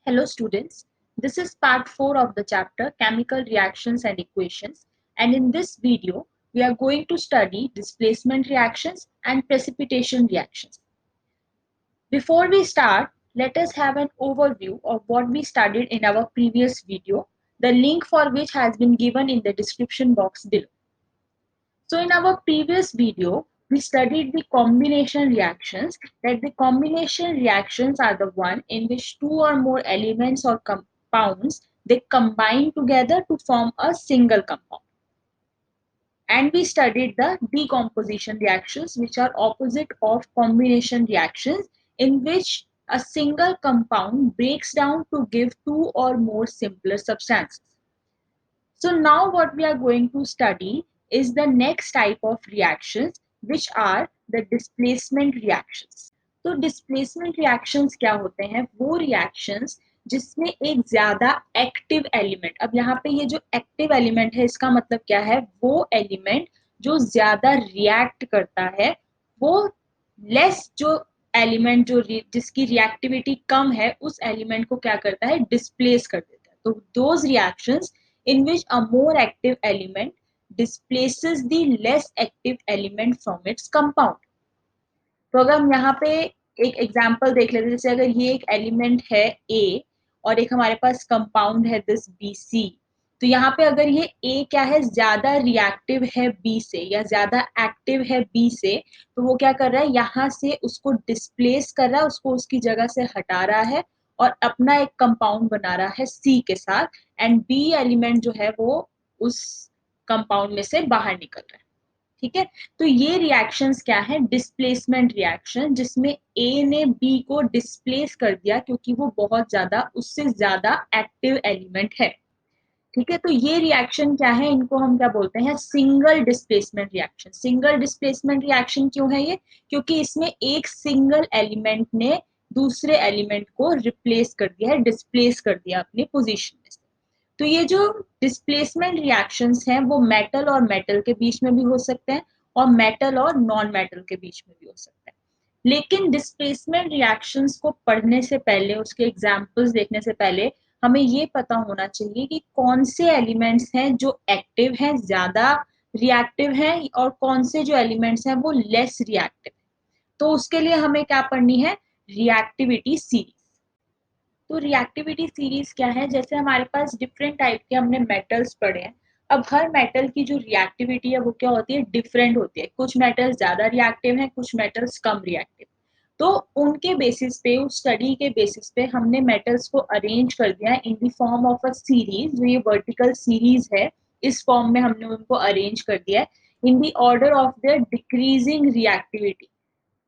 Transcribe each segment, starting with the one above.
Hello students, this is part 4 of the chapter Chemical Reactions and Equations, and in this video we are going to study displacement reactions and precipitation reactions. Before we start, let us have an overview of what we studied in our previous video, the link for which has been given in the description box below. So in our previous video, we studied the combination reactions, that the combination reactions are the one in which two or more elements or compounds, they combine together to form a single compound. And we studied the decomposition reactions, which are opposite of combination reactions, in which a single compound breaks down to give two or more simpler substances. So now what we are going to study is the next type of reactions, which are the displacement reactions. तो displacement reactions क्या होते हैं? वो reactions जिसमें एक ज्यादा active element, अब यहाँ पे ये जो एक्टिव एलिमेंट है इसका मतलब क्या है? वो एलिमेंट जो ज्यादा रिएक्ट करता है, वो लेस जो एलिमेंट जो जिसकी रिएक्टिविटी कम है उस एलिमेंट को क्या करता है? डिस्प्लेस कर देता है. तो those reactions in which a more active element displaces the less active element from its compound. तो अगर हम यहाँ पे एक एग्जांपल देख लेते हैं, जैसे अगर ये एक एलिमेंट है A और एक हमारे पास कंपाउंड है दिस BC, तो यहाँ पे अगर ये A क्या है? ज्यादा रिएक्टिव है B से या ज्यादा एक्टिव है B से, तो वो क्या कर रहा है? यहाँ से उसको डिस्प्लेस कर रहा है, उसको उसकी जगह से हटा रहा है और अपना एक कंपाउंड बना रहा है C के साथ, एंड B एलिमेंट जो है वो उस कंपाउंड में से बाहर निकल रहा है. ठीक है, तो ये रिएक्शंस क्या है? डिस्प्लेसमेंट रिएक्शन, जिसमें ए ने बी को डिस्प्लेस कर दिया क्योंकि वो बहुत ज्यादा उससे ज्यादा एक्टिव एलिमेंट है. ठीक है, तो ये रिएक्शन क्या है? इनको हम क्या बोलते हैं? Single displacement reaction. Single displacement reaction क्यों है ये? क्योंकि इसमें एक सिंगल एलिमेंट ने दूसरे एलिमेंट को रिप्लेस कर दिया है, डिस्प्लेस कर दिया अपनी पोजीशन में से. तो ये जो डिस्प्लेसमेंट रिएक्शंस हैं वो मेटल और मेटल के बीच में भी हो सकते हैं और मेटल और नॉन मेटल के बीच में भी हो सकते हैं. लेकिन डिस्प्लेसमेंट रिएक्शंस को पढ़ने से पहले, उसके एग्जांपल्स देखने से पहले हमें ये पता होना चाहिए कि कौन से एलिमेंट्स हैं जो एक्टिव हैं, ज्यादा रिएक्टिव हैं, और कौन से जो एलिमेंट्स हैं वो लेस रिएक्टिव. तो उसके लिए हमें क्या पढ़नी है? Reactivity series. तो रिएक्टिविटी सीरीज क्या है? जैसे हमारे पास डिफरेंट टाइप के हमने मेटल्स पढ़े हैं. अब हर मेटल की जो रिएक्टिविटी है वो क्या होती है? डिफरेंट होती है. कुछ मेटल्स ज्यादा रिएक्टिव हैं, कुछ मेटल्स कम रिएक्टिव. तो उनके बेसिस पे, उस स्टडी के बेसिस पे हमने मेटल्स को अरेंज कर दिया in the form of a series. जो ये वर्टिकल सीरीज है, इस फॉर्म में हमने उनको अरेंज कर दिया है in the order of their decreasing reactivity.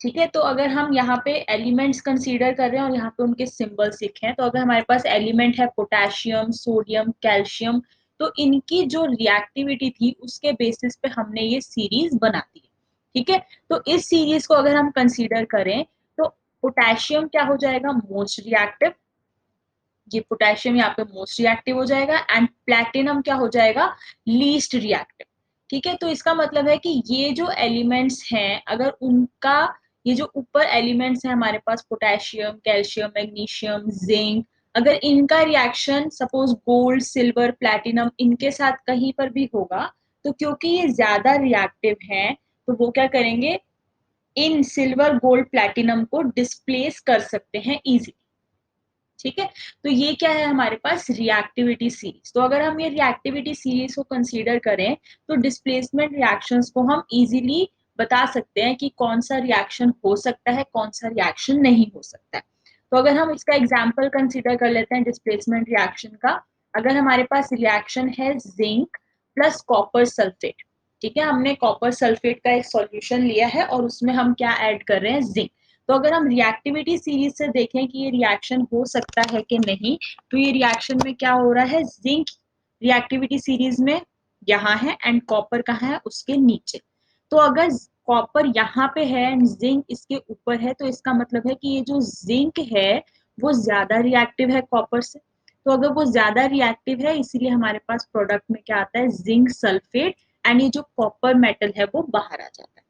ठीक है, तो अगर हम यहाँ पे एलिमेंट्स कंसीडर कर रहे हैं और यहाँ पे उनके सिंबल्स लिखे हैं, तो अगर हमारे पास एलिमेंट है पोटेशियम, सोडियम, कैल्शियम, तो इनकी जो रिएक्टिविटी थी उसके बेसिस पे हमने ये सीरीज बना दी. ठीक है, तो इस सीरीज को अगर हम कंसीडर करें तो पोटेशियम क्या हो जाएगा? Most reactive. ये पोटेशियम यहाँ पे मोस्ट रिएक्टिव हो जाएगा, एंड प्लैटिनम क्या हो जाएगा? Least reactive. ठीक है, तो इसका मतलब है कि ये जो एलिमेंट्स हैं, अगर उनका, ये जो ऊपर एलिमेंट्स हैं हमारे पास, पोटेशियम, कैल्शियम, मैग्नीशियम, जिंक, अगर इनका reaction suppose gold, silver, platinum इनके साथ कहीं पर भी होगा, तो क्योंकि ये ज्यादा रिएक्टिव हैं, तो वो क्या करेंगे? इन सिल्वर, गोल्ड, प्लैटिनम को डिस्प्लेस कर सकते हैं इजीली. ठीक है, तो ये क्या है हमारे पास? Reactivity series. तो अगर हम ये रिएक्टिविटी सीरीज को कंसीडर करें तो डिस्प्लेसमेंट रिएक्शंस को हम इजीली बता सकते हैं कि कौन सा रिएक्शन हो सकता है, कौन सा रिएक्शन नहीं हो सकता है. तो अगर हम इसका एग्जांपल कंसीडर कर लेते हैं डिस्प्लेसमेंट रिएक्शन का. अगर हमारे पास रिएक्शन है जिंक प्लस कॉपर सल्फेट. ठीक है, हमने कॉपर सल्फेट का एक सॉल्यूशन लिया है और उसमें हम क्या ऐड कर रहे हैं? जिंक. तो अगर हम रिएक्टिविटी सीरीज से देखें कि ये रिएक्शन हो सकता है कि नहीं, तो ये रिएक्शन में क्या हो रहा है? जिंक रिएक्टिविटी सीरीज में यहाँ है एंड कॉपर कहाँ है? उसके नीचे. तो अगर कॉपर यहाँ पे है एंड जिंक इसके ऊपर है, तो इसका मतलब है कि ये जो जिंक है वो ज्यादा रिएक्टिव है कॉपर से. तो अगर वो ज्यादा रिएक्टिव है, इसीलिए हमारे पास प्रोडक्ट में क्या आता है? जिंक सल्फेट, एंड ये जो कॉपर मेटल है वो बाहर आ जाता है.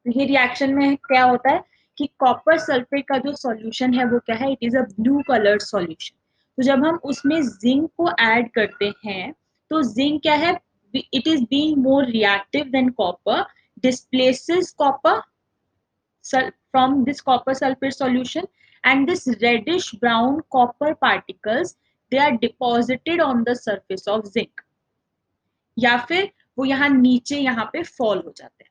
तो ये रिएक्शन में क्या होता है कि कॉपर सल्फेट का जो सॉल्यूशन है वो क्या है, it is a blue coloured solution. तो जब हम उसमें जिंक को ऐड करते हैं तो जिंक क्या है, it is being more reactive than copper, displaces copper from this copper sulfate solution, and this reddish brown copper particles, they are deposited on the surface of zinc, या फिर वो यहाँ नीचे यहाँ पे फॉल हो जाते हैं।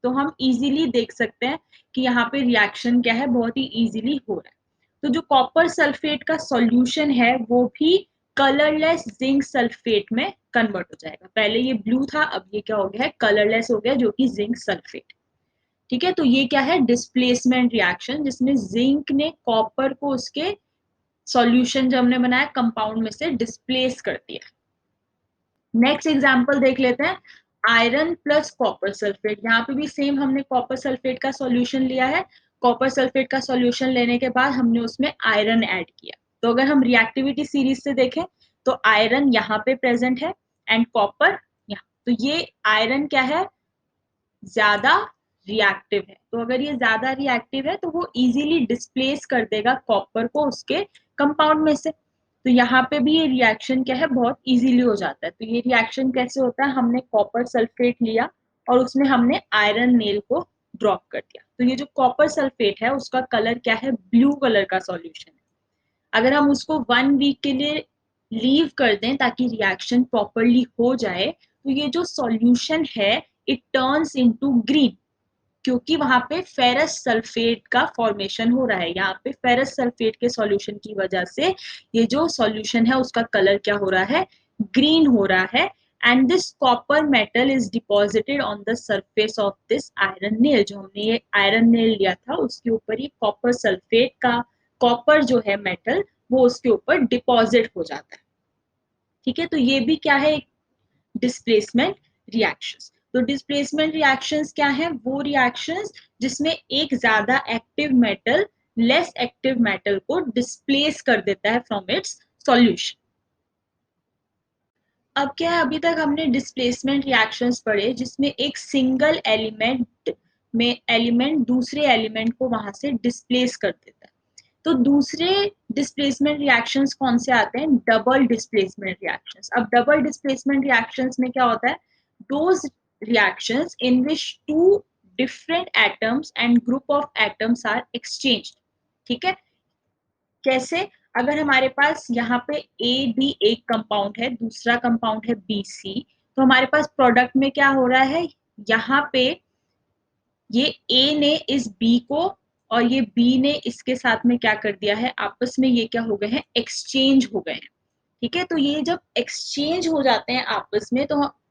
तो हम इजीली देख सकते हैं कि यहाँ पे रिएक्शन क्या है, बहुत ही इजीली हो रहा है। तो जो कॉपर सल्फेट का सॉल्यूशन है वो भी कलरलेस जिंक सल्फेट में कन्वर्ट हो जाएगा। पहले ये ब्लू था, अब ये क्या हो गया है, कलरलेस हो गया, जो कि जिंक सल्फेट। ठीक है, तो ये क्या है, डिस्प्लेसमेंट रिएक्शन, जिसमें जिंक ने कॉपर को उसके सॉल्यूशन जो हमने बनाया कंपाउंड में से डिस्प्लेस कर दिया। नेक्स्ट एग्जांपल देख लेते हैं, आयरन प्लस कॉपर सल्फेट। यहाँ पे भी सेम हमने कॉपर सल्फेट का सॉल्यूशन लिया है। कॉपर सल्फेट का सॉल्यूशन लेने के बाद हमने उसमें आयरन ऐड किया। तो अगर हम रिएक्टिविटी सीरीज से देखें तो आयरन यहाँ पे प्रेजेंट है एंड कॉपर यहाँ। तो ये आयरन क्या है, ज्यादा रिएक्टिव है। तो अगर ये ज्यादा रिएक्टिव है तो वो इजीली डिस्प्लेस कर देगा कॉपर को उसके कंपाउंड में से। तो यहाँ पे भी ये रिएक्शन क्या है, बहुत इजीली हो जाता है। तो ये रिएक्शन कैसे होता है, हमने कॉपर सल्फेट लिया और उसमें हमने आयरन नेल को ड्रॉप कर दिया। तो ये जो कॉपर सल्फेट है उसका कलर क्या है, ब्लू कलर का सॉल्यूशन है। अगर हम उसको 1 वीक के लिए लीव कर दें ताकि रिएक्शन प्रॉपरली हो जाए, तो ये जो सॉल्यूशन है इट टर्न्स इनटू ग्रीन, क्योंकि वहां पे फेरस सल्फेट का फॉर्मेशन हो रहा है। यहाँ पे फेरस सल्फेट के सॉल्यूशन की वजह से ये जो सॉल्यूशन है उसका कलर क्या हो रहा है, ग्रीन हो रहा है। And this copper metal is deposited on the surface of this iron nail. जो हमने ये आयरन नेल लिया था उसके ऊपर ये कॉपर सल्फेट का कॉपर जो है मेटल वो उसके ऊपर डिपॉजिट हो जाता है। ठीक है, तो ये भी क्या है, डिस्प्लेसमेंट रिएक्शंस। तो डिस्प्लेसमेंट रिएक्शंस क्या है, वो रिएक्शंस जिसमें एक ज्यादा active metal less active metal को डिस्प्लेस कर देता है फ्रॉम इट्स सॉल्यूशन। अब क्या है, अभी तक हमने डिस्प्लेसमेंट रिएक्शंस पढ़े जिसमें एक सिंगल एलिमेंट दूसरे एलिमेंट को वहां से डिस्प्लेस कर देता है। तो दूसरे डिस्प्लेसमेंट रिएक्शंस कौन से आते हैं, डबल डिस्प्लेसमेंट रिएक्शंस। अब डबल डिस्प्लेसमेंट रिएक्शंस में क्या होता है, those reactions in which two different atoms and group of atoms are exchanged। ठीक है, कैसे, अगर हमारे पास यहाँ पे ए बी एक कंपाउंड है, दूसरा कंपाउंड है बी सी, तो हमारे पास प्रोडक्ट में क्या हो रहा है, यहाँ पे ये ए ने इस बी को और ये बी ने इसके साथ में क्या कर दिया है, आपस में ये क्या हो गए हैं, एक्सचेंज हो गए हैं। ठीक है, तो ये जब एक्सचेंज हो जाते हैं आपस में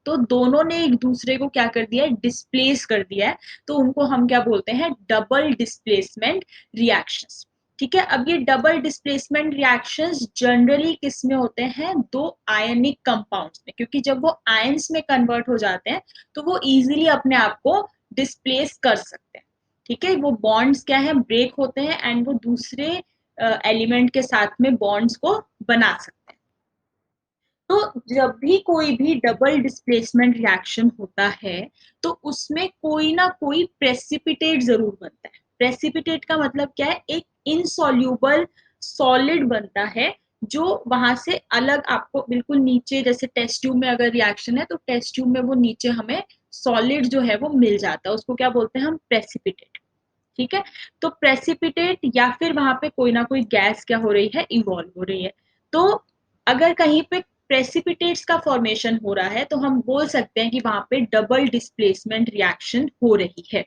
तो दोनों ने एक दूसरे को क्या कर दिया है, डिस्प्लेस कर दिया है। तो उनको हम क्या बोलते हैं, डबल डिस्प्लेसमेंट रिएक्शंस। ठीक है, अब ये डबल डिस्प्लेसमेंट रिएक्शंस जनरली किस में होते हैं, दो आयनिक कंपाउंड्स में, क्योंकि जब वो आयंस में कन्वर्ट हो जाते हैं तो वो इजीली अपने आप को डिस्प्लेस कर सकते हैं। ठीक है, वो बॉन्ड्स क्या है, ब्रेक होते हैं एंड वो दूसरे एलिमेंट के साथ में बॉन्ड्स को बना सकते हैं। तो जब भी कोई भी डबल डिस्प्लेसमेंट रिएक्शन होता है तो उसमें कोई ना कोई प्रेसिपिटेट जरूर बनता है। प्रेसिपिटेट का मतलब क्या है, एक इनसॉल्यूबल सॉलिड बनता है जो वहां से अलग आपको बिल्कुल नीचे, जैसे टेस्ट ट्यूब में अगर रिएक्शन है तो टेस्ट ट्यूब में वो नीचे हमें सॉलिड जो है वो मिल जाता है, उसको क्या बोलते हैं हम, प्रेसिपिटेट। ठीक है, तो प्रेसिपिटेट या फिर वहां पे कोई ना कोई गैस क्या हो रही है, इवॉल्व हो रही है। तो अगर कहीं पे प्रेसिपिटेट्स का फॉर्मेशन हो रहा है तो हम बोल सकते हैं कि वहां पे डबल डिस्प्लेसमेंट रिएक्शन हो रही है।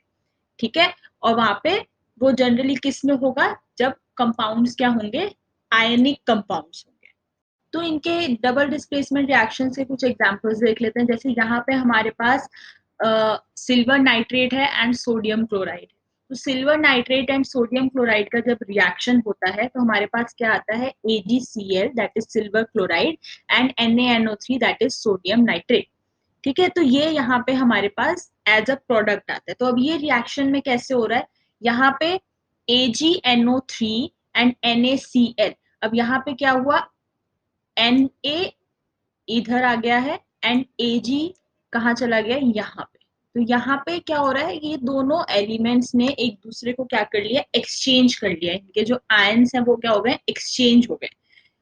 ठीक है, और वहां पे वो जनरली किस में होगा, जब कंपाउंड्स क्या होंगे, आयनिक कंपाउंड्स होंगे। तो इनके डबल डिस्प्लेसमेंट रिएक्शन से कुछ एग्जांपल्स देख लेते हैं। जैसे यहाँ पे हमारे पास सिल्वर नाइट्रेट है एंड सोडियम क्लोराइड। तो silver nitrate and sodium chloride का जब रिएक्शन होता है तो हमारे पास क्या आता है, AgCl that is silver chloride and NaNO3 that is sodium nitrate. ठीक है, तो ये यहाँ पे हमारे पास एज अ प्रोडक्ट आता है। तो अब ये रिएक्शन में कैसे हो रहा है, यहाँ पे AgNO3 एंड NaCl। अब यहाँ पे क्या हुआ, Na इधर आ गया है एंड Ag कहाँ चला गया, यहाँ पे। तो यहाँ पे क्या हो रहा है, ये दोनों एलिमेंट्स ने एक दूसरे को क्या कर लिया, एक्सचेंज कर लिया। इनके जो आयन्स हैं वो क्या हो गए, एक्सचेंज हो गए।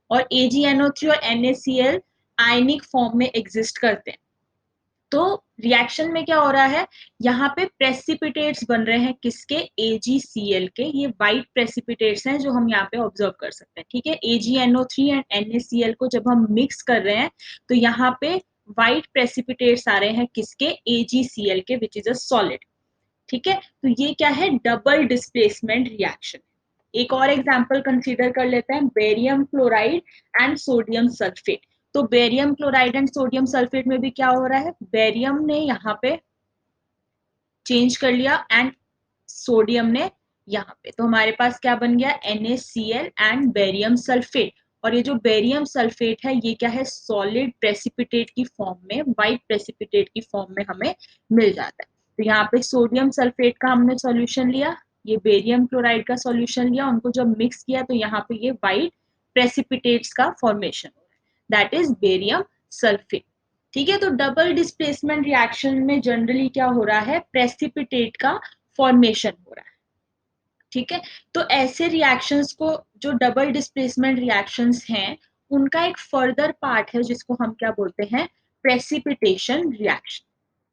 और AgNO3 और NaCl आयनिक फॉर्म में एग्जिस्ट करते हैं। तो रिएक्शन में क्या हो रहा है, यहाँ पे प्रेसिपिटेट्स बन रहे हैं किसके, AgCl के। ये व्हाइट प्रेसिपिटेट्स हैं जो हम यहाँ पे ऑब्जर्व कर सकते हैं। ठीक है, AgNO3 एंड NaCl को जब हम मिक्स कर रहे हैं तो यहाँ पे व्हाइट प्रेसिपिटेट्स आ रहे हैं किसके, AgCl के, विच इज अ सॉलिड। ठीक है, तो ये क्या है, डबल डिस्प्लेसमेंट रिएक्शन। एक और एग्जांपल कंसीडर कर लेते हैं, barium chloride and sodium sulphate. तो barium chloride and sodium sulphate में भी क्या हो रहा है, बेरियम ने यहाँ पे चेंज कर लिया एंड सोडियम ने यहाँ पे, तो हमारे पास क्या बन गया, NaCl एंड बेरियम सल्फेट। और ये जो बेरियम सल्फेट है ये क्या है, सॉलिड प्रेसिपिटेट की फॉर्म में, व्हाइट प्रेसिपिटेट की फॉर्म में हमें मिल जाता है। तो यहाँ पे सोडियम सल्फेट का हमने सॉल्यूशन लिया, ये बेरियम क्लोराइड का सॉल्यूशन लिया, उनको जब मिक्स किया तो यहाँ पे ये व्हाइट प्रेसिपिटेट्स का फॉर्मेशन हो रहा है, दैट इज बेरियम सल्फेट। ठीक है, तो डबल डिस्प्लेसमेंट रिएक्शन में जनरली क्या हो रहा है, प्रेसिपिटेट का फॉर्मेशन हो रहा है। ठीक है, तो ऐसे रिएक्शंस को, जो डबल डिस्प्लेसमेंट रिएक्शंस हैं, उनका एक फर्दर पार्ट है जिसको हम क्या बोलते हैं, प्रेसिपिटेशन रिएक्शन।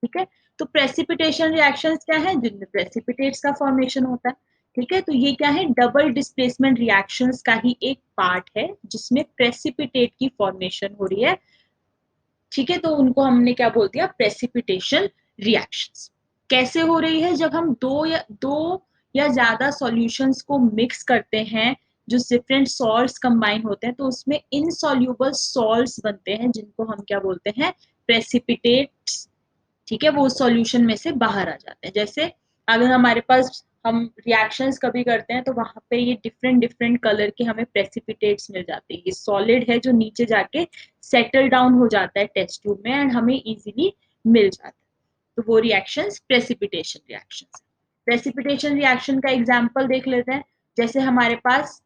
ठीक है, तो प्रेसिपिटेशन रिएक्शंस क्या है, जिनमें प्रेसिपिटेट्स का फॉर्मेशन होता है। ठीक है, तो ये क्या है, डबल डिस्प्लेसमेंट रिएक्शंस का ही एक पार्ट है जिसमें प्रेसिपिटेट की फॉर्मेशन हो रही है। ठीक है, तो उनको हमने क्या बोल दिया, प्रेसिपिटेशन रिएक्शंस। कैसे हो रही है, जब हम दो या ज्यादा सॉल्यूशंस को मिक्स करते हैं, जो डिफरेंट सॉल्ट्स कंबाइन होते हैं, तो उसमें इनसॉल्यूबल सॉल्ट्स बनते हैं जिनको हम क्या बोलते हैं, प्रेसिपिटेट्स। ठीक है, वो सॉल्यूशन में से बाहर आ जाते हैं। जैसे अगर हमारे पास, हम रिएक्शंस कभी करते हैं तो वहां पे ये डिफरेंट डिफरेंट कलर के हमें प्रेसिपिटेट्स मिल जाते हैं। ये सॉलिड है जो नीचे जाके सेटल डाउन हो जाता है टेस्ट ट्यूब में एंड हमें इजीली मिल जाता है। तो वो reactions precipitation reactions. Precipitation reaction का एग्जांपल देख लेते हैं। जैसे हमारे पास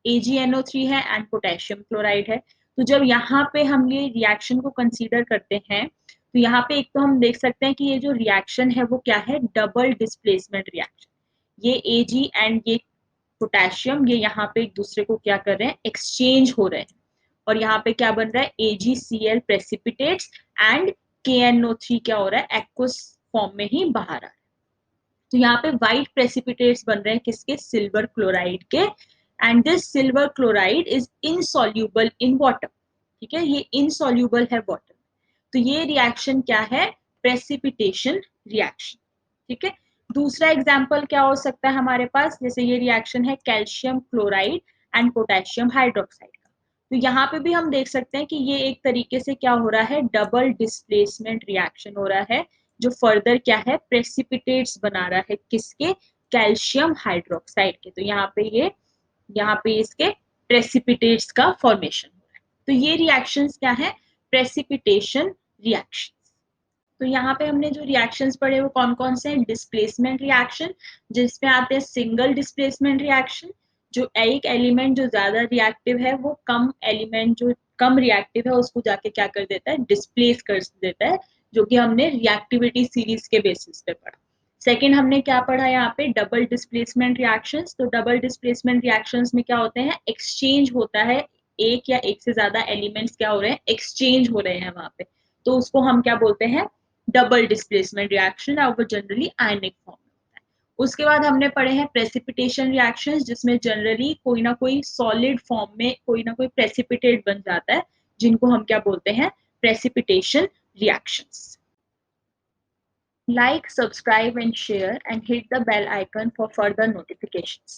AgNO3 है एंड पोटेशियम क्लोराइड है। तो जब यहाँ पे हम ये रिएक्शन को कंसीडर करते हैं तो यहाँ पे एक तो हम देख सकते हैं कि ये जो रिएक्शन है वो क्या है, डबल डिस्प्लेसमेंट रिएक्शन। ये Ag एंड ये पोटेशियम, ये यहाँ पे एक दूसरे को क्या कर रहे हैं, एक्सचेंज हो रहे हैं। और यहाँ पे क्या बन रहा है, AgCl प्रेसिपिटेट्स एंड KNO3 क्या हो रहा है, एक्वस फॉर्म में ही बाहर आ रहा है। तो यहाँ पे व्हाइट प्रेसिपिटेट्स बन रहे हैं किसके, सिल्वर क्लोराइड के। And this silver chloride is insoluble in water. ठीक है, ये इनसॉल्यूबल है वाटर। तो ये रिएक्शन क्या है, प्रेसिपिटेशन रिएक्शन। ठीक है, दूसरा एग्जांपल क्या हो सकता है हमारे पास, जैसे ये रिएक्शन है calcium chloride and potassium hydroxide का। तो यहाँ पे भी हम देख सकते हैं कि ये एक तरीके से क्या हो रहा है, डबल डिस्प्लेसमेंट रिएक्शन हो रहा है, जो फर्दर क्या है, प्रेसिपिटेट्स बना रहा है किसके, कैल्शियम हाइड्रोक्साइड के। तो यहाँ पे इसके प्रेसिपिटेट्स का फॉर्मेशन हो रहा है। तो ये रिएक्शंस क्या है, प्रेसिपिटेशन रिएक्शन। तो यहाँ पे हमने जो रिएक्शंस पढ़े वो कौन कौन से हैं, डिस्प्लेसमेंट रिएक्शन, जिसमें आते हैं सिंगल डिस्प्लेसमेंट रिएक्शन, जो एक एलिमेंट जो ज्यादा रिएक्टिव है वो कम एलिमेंट जो कम रिएक्टिव है उसको जाके क्या कर देता है, डिस्प्लेस कर देता है, जो कि हमने रिएक्टिविटी सीरीज के बेसिस पे पढ़ा। सेकेंड हमने क्या पढ़ा यहाँ पे, डबल डिस्प्लेसमेंट रिएक्शंस। तो डबल डिस्प्लेसमेंट रिएक्शंस में क्या होते हैं, एक्सचेंज होता है, एक या एक से ज्यादा एलिमेंट्स क्या हो रहे हैं, एक्सचेंज हो रहे हैं वहां पे। तो उसको हम क्या बोलते हैं, डबल डिस्प्लेसमेंट रिएक्शन, और वो जनरली आयनिक फॉर्म में होता है। उसके बाद हमने पढ़े हैं प्रेसिपिटेशन रिएक्शंस, जिसमें जनरली कोई ना कोई सॉलिड फॉर्म में कोई ना कोई प्रेसिपिटेट बन जाता है, जिनको हम क्या बोलते हैं, precipitation reactions. Like, subscribe and share and hit the bell icon for further notifications.